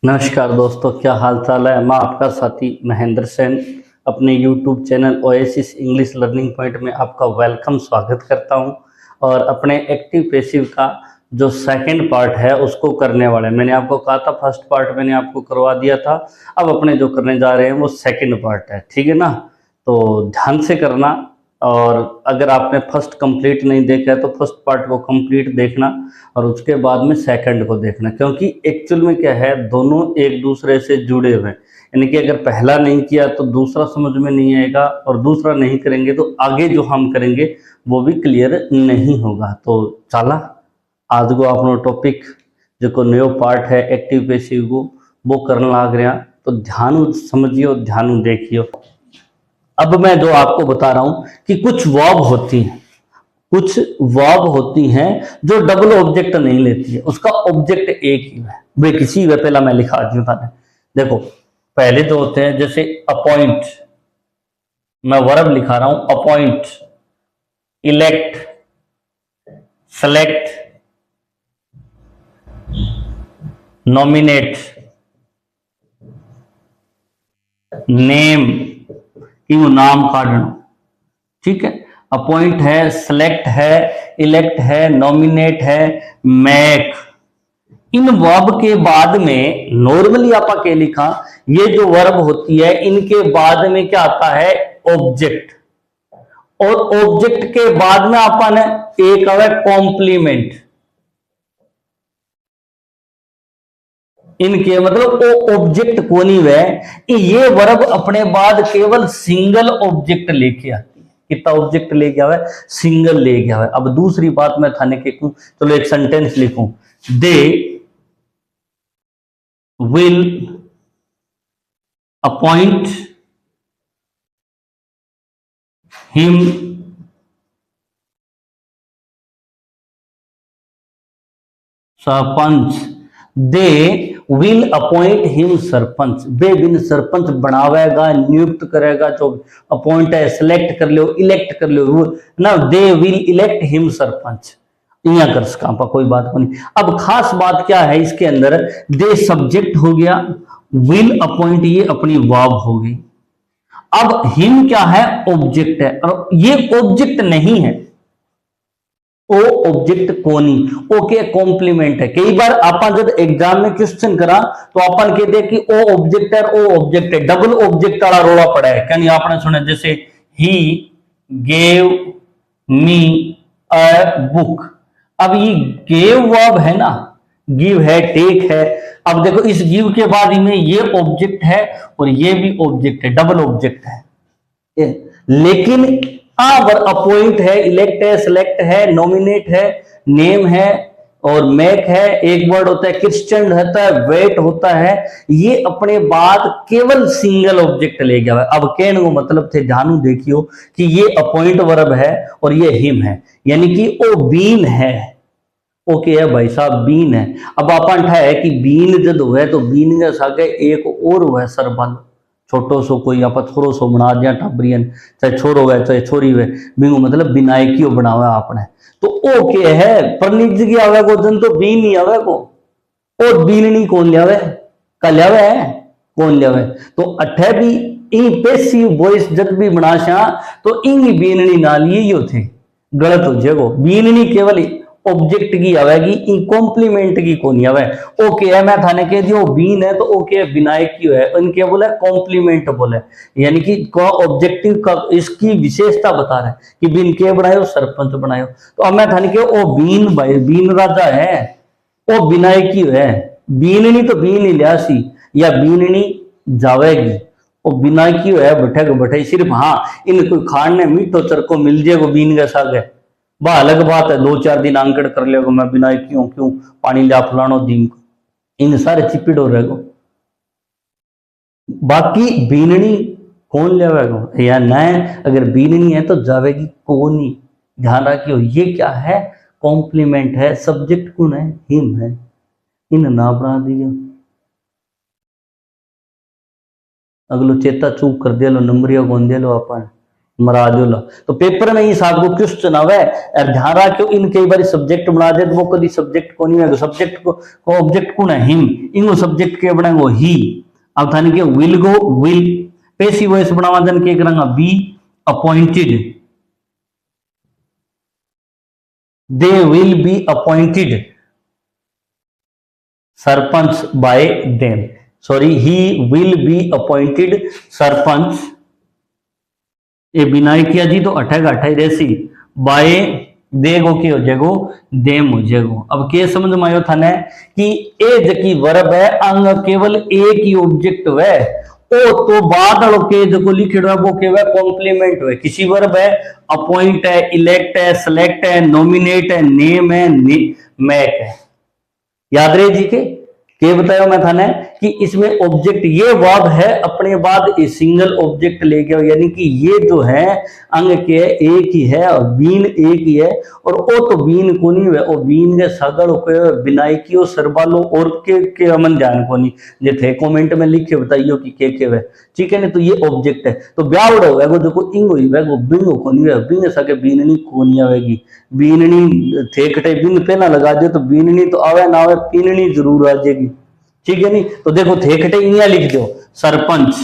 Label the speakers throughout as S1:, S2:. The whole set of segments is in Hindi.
S1: नमस्कार दोस्तों, क्या हाल चाल है। मैं आपका साथी महेंद्र सेन अपने YouTube channel oasis English learning point में आपका वेलकम स्वागत करता हूं। और अपने एक्टिव पैसिव का जो सेकंड पार्ट है उसको करने वाले, मैंने आपको कहा था फर्स्ट पार्ट मैंने आपको करवा दिया था। अब अपने जो करने जा रहे हैं वो सेकंड पार्ट है, ठीक है ना। तो ध्यान से करना, और अगर आपने फर्स्ट कंप्लीट नहीं देखा है तो फर्स्ट पार्ट को कंप्लीट देखना और उसके बाद में सेकंड को देखना, क्योंकि एक्चुअल में क्या है, दोनों एक दूसरे से जुड़े हुए हैं। यानी कि अगर पहला नहीं किया तो दूसरा समझ में नहीं आएगा, और दूसरा नहीं करेंगे तो आगे जो हम करेंगे वो भी क्लियर नहीं होगा। तो चला आज को अपनो टॉपिक जो नयो पार्ट है एक्टिव पैसिव को वो करने लाग रहा, तो ध्यान समझियो, ध्यान देखियो। अब मैं जो आपको बता रहा हूं कि कुछ वर्ब होती हैं जो डबल ऑब्जेक्ट नहीं लेती है, उसका ऑब्जेक्ट एक ही है। वे किसी वे पहला मैं लिखा दूं था। देखो पहले जो होते हैं जैसे अपॉइंट, मैं वर्ब लिखा रहा हूं appoint, elect, select, nominate, name, क्यों नाम काटना, ठीक है। अपॉइंट है, सेलेक्ट है, इलेक्ट है, नॉमिनेट है, मेक। इन वर्ब के बाद में नॉर्मली आपा के लिखा, ये जो वर्ब होती है इनके बाद में क्या आता है, ऑब्जेक्ट। और ऑब्जेक्ट के बाद में आपा ने एक आवे कॉम्प्लीमेंट। इनके मतलब वो ऑब्जेक्ट कोनी वे, ये वर्ब अपने बाद केवल सिंगल ऑब्जेक्ट लेके आती है। कितना ऑब्जेक्ट लेके आवे, सिंगल लेके आवे। अब दूसरी बात मैं थाने के कहूं, चलो एक सेंटेंस लिखूं, they will appoint him sarpanch. They will appoint him sarpanch, वे बिन सरपंच बनावेगा, नियुक्त करेगा। जो अपॉइंट है, सिलेक्ट कर लो, इलेक्ट कर लो ना, they will elect him sarpanch. इया कर सका कोई बात को नहीं। अब खास बात क्या है इसके अंदर, दे सब्जेक्ट हो गया, विल अपॉइंट ये अपनी वर्ब हो गई। अब हिम क्या है, ऑब्जेक्ट है, और ये ऑब्जेक्ट नहीं है, ओ ऑब्जेक्ट कोनी, ओके कॉम्प्लीमेंट है। कई बार अपन जब एग्जाम में क्वेश्चन करा तो अपन कहते हैं कि ओ ऑब्जेक्ट है, ओ ऑब्जेक्ट है, डबल ऑब्जेक्ट वाला रोड़ा पड़ा है। क्या नहीं आपने सुना, जैसे he gave me a book. अब ये गेव वर्ब है ना, गिव है, टेक है। अब देखो इस गिव के बाद में ये ऑब्जेक्ट है और ये भी ऑब्जेक्ट है, डबल ऑब्जेक्ट है। लेकिन अगर अपॉइंट है, इलेक्ट है, सेलेक्ट है, नॉमिनेट है, नेम है और मेक है, एक वर्ड होता है, क्रिश्चियन होता है, वेट होता है, ये अपने बाद केवल सिंगल ऑब्जेक्ट ले गया है। अब कहने को मतलब थे, ध्यान देखियो कि ये अपॉइंट वर्ब है और ये हिम है, यानी कि ओ बीन है। ओके है भाई साहब, बीन है। अब अपन है कि बीन जब हुए तो बीन के सागे एक और हुआ सरबल, छोटो सो कोई आप थोड़ो सो बना दिया टाबरियन, चाहे छोरो है चाहे छोरी है, बिंगो मतलब बिनायकी बनावा आपने। तो ओ के है परनिज की आवे को जन तो बीन नहीं आवे को, ओ बीन नहीं कौन लियावे, का लियावे है कौन लियावे। तो अठे भी इन पैसिव वॉइस जब भी बनाशा तो इन बीननी ना लिए यो थे, गलत हो जाएगो। बीननी केवल ऑब्जेक्ट की आवेगी, इन कॉम्प्लीमेंट की कौन आवे। ओके है, मैं थाने कह दियो बीन है तो ओके विनायक की है, इनके बोले कॉम्प्लीमेंट बोले, यानी कि ऑब्जेक्टिव का इसकी विशेषता बता रहे कि बीन के बनायो, सरपंच बनायो। तो अब मैं थाने के ओ बीन भाई, बीन राजा है, ओ विनायकी है। बीननी तो बीन ही लियासी या बीननी जावेगी, वो विनायकी है, बैठे बैठे सिर्फ। हाँ इन कोई खाने मीठो चरको मिल जाएगा बीन के सागे, वह अलग बात है, 2-4 दिन आंकड़ कर लेगा, मैं बिना क्यों क्यों पानी लिया फलानो दिन को, इन सारे चिपिड़ हो रहेगा। बाकी बीननी कौन लेगा या न, अगर बीननी है तो जावेगी कौन ही। ध्यान रखियो, ये क्या है, कॉम्प्लीमेंट है, सब्जेक्ट कौन है, हिम है। इन ना बना दियो, अगलो चेता चूक कर दे लो, नंबरिया कौन दे लो अपन, मरा दियो। तो पेपर में इस आपको क्वेश्चन आवे और ध्यान रखो इन कई बार सब्जेक्ट बना दे तो वो कभी सब्जेक्ट को नहीं है, सब्जेक्ट को ऑब्जेक्ट कौन है, हिम, इन सब्जेक्ट के बनाएंगे ही। अब थाने के will go, will passive voice बनावा देन के करेंगे be appointed, they will be appointed sarpanch bye them, sorry he will be appointed sarpanch, ये बिना किया जी तो अठेगा अठाई रेसी बाय देगो की हो जाएगो देम हो जाएगो। अब के समझ में आयो थाने कि ए जकी वर्ब है अंग केवल एक ही ऑब्जेक्ट है, ओ तो बाद वालों के जो लिखिड़ है वो केवल कॉम्प्लीमेंट है, किसी वर्ब है, अपॉइंट है, इलेक्ट है, सेलेक्ट है, नॉमिनेट है, नेम है, मैक है। याद रहे जी के बताया मैं थाने कि इसमें ऑब्जेक्ट ये वर्ब है अपने बाद सिंगल ऑब्जेक्ट लेके, यानी कि ये जो है अंग के एक ही है और बीन एक ही है, और ओ तो बीन को नहीं है, ओ बीन के सगड़ के बिनाई की ओ सरबालो और के अमन जान को नहीं, जे थे कमेंट में लिख के बताइयो कि के वे, ठीक है ना। तो ये ऑब्जेक्ट है, तो ब्यावड़ हो वो देखो इंग हुई वो बिंग को नहीं है, बिंग सके बीननी को नहीं आवेगी, बीननी थे कटे बिंग पे ना लगा दे तो बीननी तो आवे ना आवे पीननी जरूर आ जाएगी, ठीक है नहीं। तो देखो थे कटे इंगिया लिख दो सरपंच,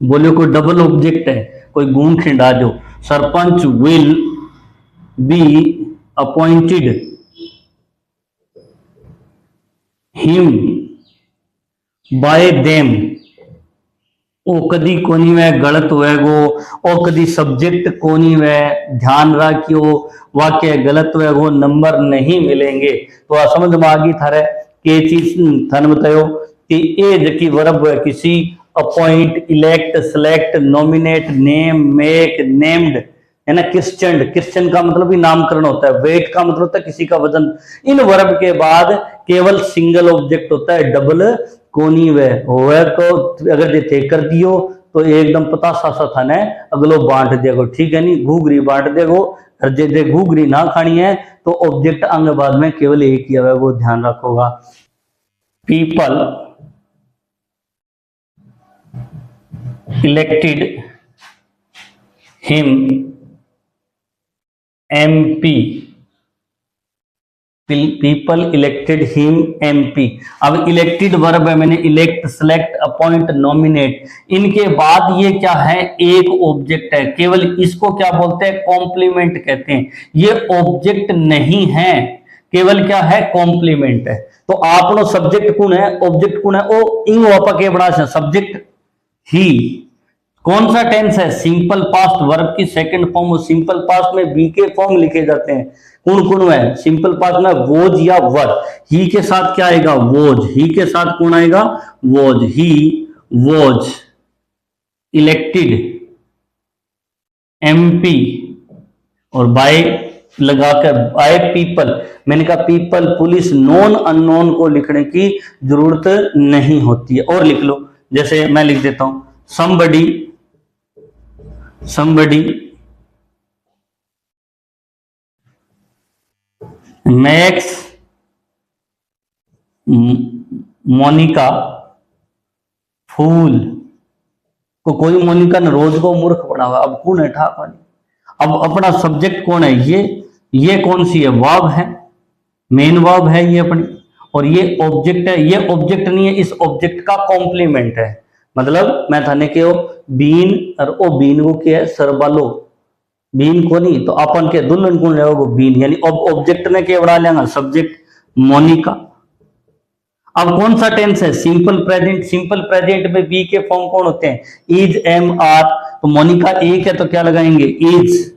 S1: बोलो कोई डबल ऑब्जेक्ट है, कोई गुण खिंडा दो, sarpanch will be appointed him by them, ओ कदी कोनी वे गलत होएगो, ओ कदी सब्जेक्ट कोनी वे, ध्यान रखियो वाक्य गलत होएगो नंबर नहीं मिलेंगे। तो आ समझ में आ गई थारे के चीज थाने बतायो कि ए जकी वर्ब है किसी, appoint, elect, select, nominate, name, make, named है ना, क्रिश्चन, क्रिश्चन का मतलब भी नामकरण होता है, वेट का मतलब होता है किसी का वजन, इन वर्ब के बाद केवल सिंगल ऑब्जेक्ट होता है, डबल कोनी वे होवे तो अगर जे थे कर दियो तो एकदम पता सा था ने अगलो बांट देगो, ठीक है नहीं, घूगरी बांट देगो, और जे घूगरी ना खानी है तो ऑब्जेक्ट अंग बाद में केवल एक ही है, वो ध्यान रखोगा। People elected him MP, people elected him MP। अब इलेक्टेड वर्ब है, मैंने इलेक्ट, सेलेक्ट, अपॉइंट, नॉमिनेट, इनके बाद ये क्या है, एक ऑब्जेक्ट है, केवल इसको क्या बोलते हैं, कॉम्प्लीमेंट कहते हैं। ये ऑब्जेक्ट नहीं है, केवल क्या है, कॉम्प्लीमेंट है। तो आपनो सब्जेक्ट कौन है, ऑब्जेक्ट कौन है, ओ इंग वापा के बड़ा सब्जेक्ट ही। कौन सा टेंस है, सिंपल पास्ट, वर्ब की सेकंड फॉर्म, सिंपल पास्ट में बी के फॉर्म लिखे जाते हैं, कौन कौन है, सिंपल पास्ट में वोज या वर, ही के साथ क्या आएगा, वोज, ही के साथ कौन आएगा, was, he was elected MP, और बाय लगाकर बाय पीपल, मैंने कहा पीपल, पुलिस, नॉन अननोन को लिखने की जरूरत नहीं होती है। और लिख लो, जैसे मैं लिख देता हूं, somebody makes मोनिका फूल, को कोई मोनिका ने रोज को मूर्ख बना हुआ, अब कौन है ठा पानी, अब अपना सब्जेक्ट कौन है, ये कौन सी है, वर्ब है, मेन वर्ब है ये अपनी, और ये ऑब्जेक्ट है, ये ऑब्जेक्ट नहीं है, इस ऑब्जेक्ट का कॉम्प्लीमेंट है, मतलब मैं थाने के बीन और ओ बीन को क्या है, सरबालो, बीन को नहीं तो अपन के दुल्हन को ले बीन, यानी ऑब्जेक्ट ने क्या बना लेंगे, सब्जेक्ट मोनिका। अब कौन सा टेंस है, सिंपल प्रेजेंट, सिंपल प्रेजेंट में बी के फॉर्म कौन होते हैं, इज, एम, आर, तो मोनिका एक है तो क्या लगाएंगे, इज,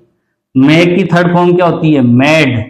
S1: मेक की थर्ड फॉर्म क्या होती है, मेड,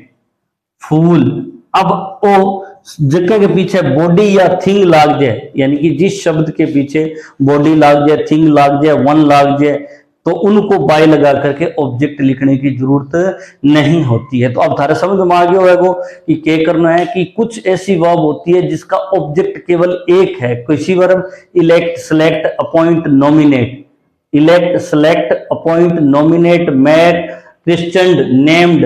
S1: फूल। अब ओ जगह के पीछे बॉडी या थिंग लाग जाए, यानी कि जिस शब्द के पीछे बॉडी लाग जाए, थिंग लाग जाए, वन लाग जाए, तो उनको बाय लगा करके ऑब्जेक्ट लिखने की जरूरत नहीं होती है। तो अब थारे समझ में आ गया होगा कि क्या करना है, कि कुछ ऐसी वर्ब होती है जिसका ऑब्जेक्ट केवल एक है, किसी verb, elect, select, appoint, nominate, elect, select, appoint, nominate, made, christen, named,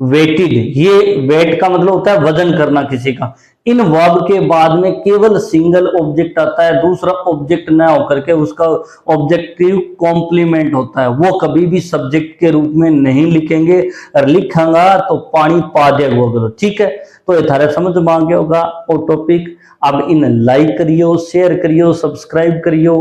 S1: waited, ये वेट का मतलब होता है वजन करना किसी का। इन वर्ब के बाद में केवल सिंगल ऑब्जेक्ट आता है, दूसरा ऑब्जेक्ट ना होकर के उसका ऑब्जेक्टिव कॉम्प्लीमेंट होता है, वो कभी भी सब्जेक्ट के रूप में नहीं लिखेंगे, और लिखेंगा तो पानी पा देगा। ठीक है, तो ये थारे समझ में आ गया होगा वो टॉपिक। अब इन लाइक करियो, शेयर करियो, सब्सक्राइब करियो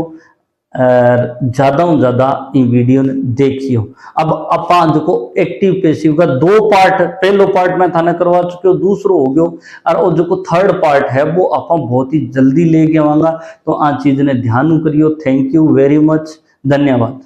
S1: और ज्यादा से ज्यादा इन वीडियो ने देखियो। अब अपा जो एक्टिव पैसिव का दो पार्ट, पहलो पार्ट मैं थाने करवा चुके हो, दूसरो हो गयो, और वो जो थर्ड पार्ट है वो अपा बहुत ही जल्दी लेके आवांगा, तो आ चीज ने ध्यान करियो। थैंक यू वेरी मच, धन्यवाद।